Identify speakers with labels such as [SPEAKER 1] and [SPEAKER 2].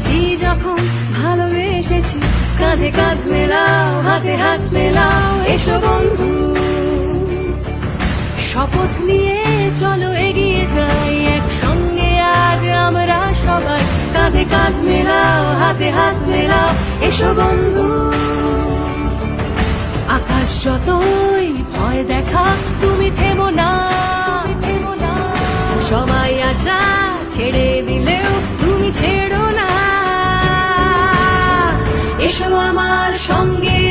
[SPEAKER 1] বুঝেছি যখন ভালোবেসেছি, কাঁধে কাঁধ মেলাও, হাতে হাত মেলাও, এসো বন্ধু। শপথ নিয়ে চলো এগিয়ে যাই একসঙ্গে আজ আমরা সবাই, কাঁধে কাঁধ মেলাও, হাতে হাত মেলাও, এসো বন্ধু। আকাশ যতই ভয় দেখা তুমি থেমো না, সবাই আশা ছেড়ে দিলেও তুমি ছেড়ো না, এসো আমার সঙ্গে।